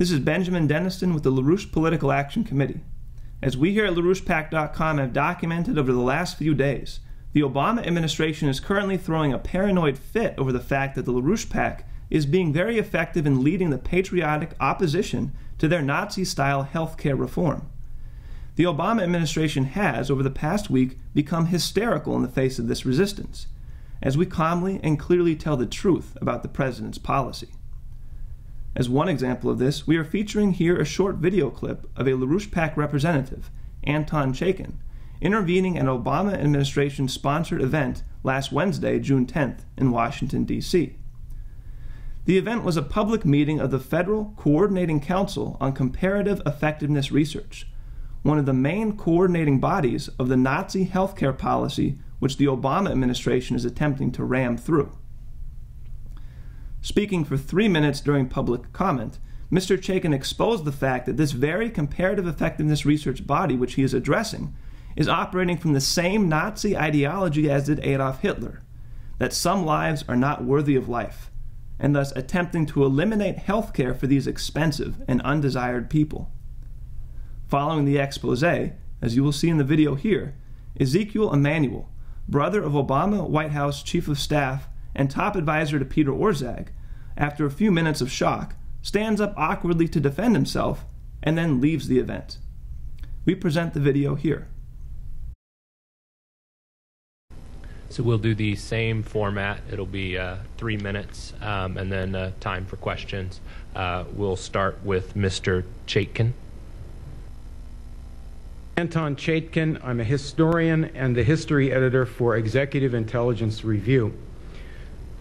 This is Benjamin Deniston with the LaRouche Political Action Committee. As we here at LaRouchePAC.com have documented over the last few days, the Obama administration is currently throwing a paranoid fit over the fact that the LaRouche PAC is being very effective in leading the patriotic opposition to their Nazi-style healthcare reform. The Obama administration has, over the past week, become hysterical in the face of this resistance, as we calmly and clearly tell the truth about the president's policy. As one example of this, we are featuring here a short video clip of a LaRouche PAC representative, Anton Chaikin, intervening at an Obama administration-sponsored event last Wednesday, June 10th, in Washington, D.C. The event was a public meeting of the Federal Coordinating Council on Comparative Effectiveness Research, one of the main coordinating bodies of the Nazi healthcare policy which the Obama administration is attempting to ram through. Speaking for 3 minutes during public comment, Mr. Chaikin exposed the fact that this very comparative effectiveness research body which he is addressing is operating from the same Nazi ideology as did Adolf Hitler, that some lives are not worthy of life, and thus attempting to eliminate health care for these expensive and undesired people. Following the expose, as you will see in the video here, Ezekiel Emanuel, brother of Obama White House Chief of Staff and top advisor to Peter Orszag, after a few minutes of shock, stands up awkwardly to defend himself and then leaves the event. We present the video here. So we'll do the same format. It'll be 3 minutes and then time for questions. We'll start with Mr. Chaikin. Anton Chaikin. I'm a historian and the history editor for Executive Intelligence Review.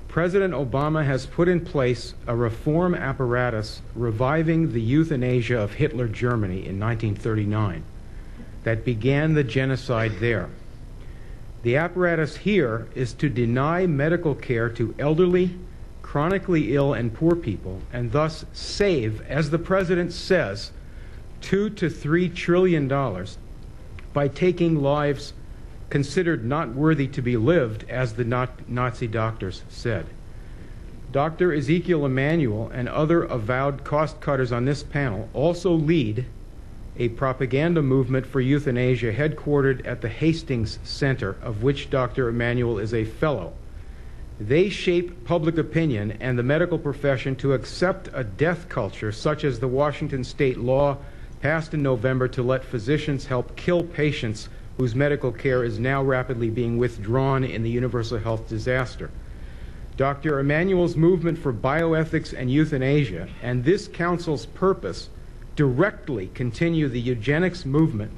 President Obama has put in place a reform apparatus reviving the euthanasia of Hitler Germany in 1939 that began the genocide there. The apparatus here is to deny medical care to elderly, chronically ill, and poor people, and thus save, as the president says, $2 to $3 trillion by taking lives considered not worthy to be lived, as the Nazi doctors said. Dr. Ezekiel Emanuel and other avowed cost-cutters on this panel also lead a propaganda movement for euthanasia headquartered at the Hastings Center, of which Dr. Emanuel is a fellow. They shape public opinion and the medical profession to accept a death culture such as the Washington state law passed in November to let physicians help kill patients whose medical care is now rapidly being withdrawn in the universal health disaster. Dr. Emanuel's movement for bioethics and euthanasia and this council's purpose directly continue the eugenics movement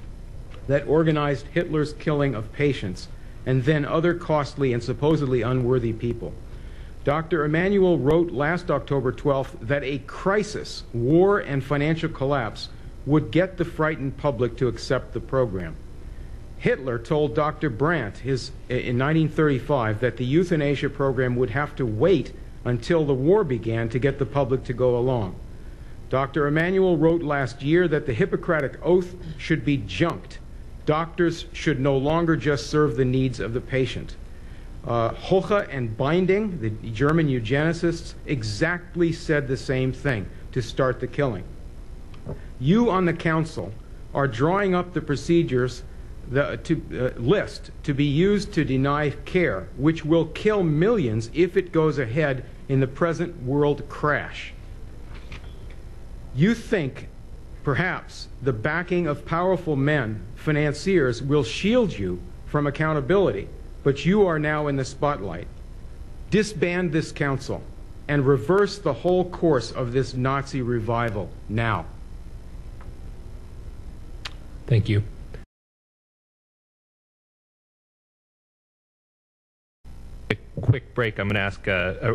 that organized Hitler's killing of patients and then other costly and supposedly unworthy people. Dr. Emanuel wrote last October 12th that a crisis, war, and financial collapse would get the frightened public to accept the program. Hitler told Dr. Brandt in 1935 that the euthanasia program would have to wait until the war began to get the public to go along. Dr. Emanuel wrote last year that the Hippocratic Oath should be junked. Doctors should no longer just serve the needs of the patient. Hoche and Binding, the German eugenicists, exactly said the same thing to start the killing. You on the council are drawing up the procedures list to be used to deny care, which will kill millions if it goes ahead in the present world crash. You think perhaps the backing of powerful men, financiers, will shield you from accountability, but you are now in the spotlight. Disband this council and reverse the whole course of this Nazi revival now. Thank you. A quick break. I'm going to ask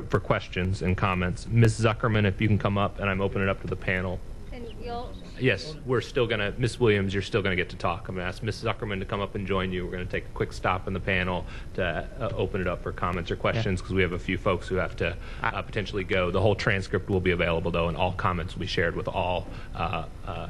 for questions and comments. Ms. Zuckerman, if you can come up, and I'm opening it up to the panel. And you'll... Yes, we're still going to, Ms. Williams, you're still going to get to talk. I'm going to ask Ms. Zuckerman to come up and join you. We're going to take a quick stop in the panel to open it up for comments or questions, because we have a few folks who have to potentially go. The whole transcript will be available, though, and all comments will be shared with all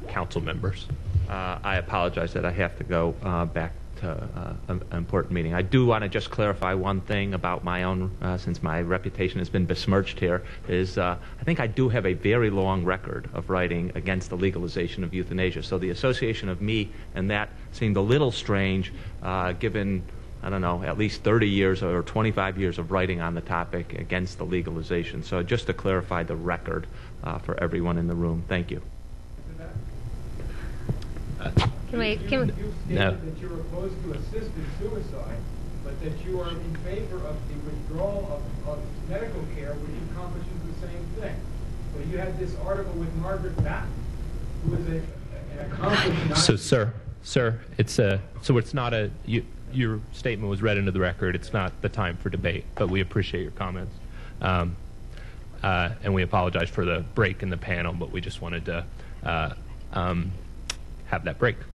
council members. I apologize that I have to go back an important meeting. I do want to just clarify one thing about my own, since my reputation has been besmirched here, is I think I do have a very long record of writing against the legalization of euthanasia. So the association of me and that seemed a little strange, given, I don't know, at least 30 years or 25 years of writing on the topic against the legalization. So just to clarify the record for everyone in the room. Thank you. Can we? You stated No. that you're opposed to assisted suicide, but that you are in favor of the withdrawal of medical care, which accomplishes the same thing. But you had this article with Margaret Batten, who is an accomplished. So, sir, it's not a. Your statement was read into the record. It's not the time for debate, but we appreciate your comments, and we apologize for the break in the panel. But we just wanted to have that break.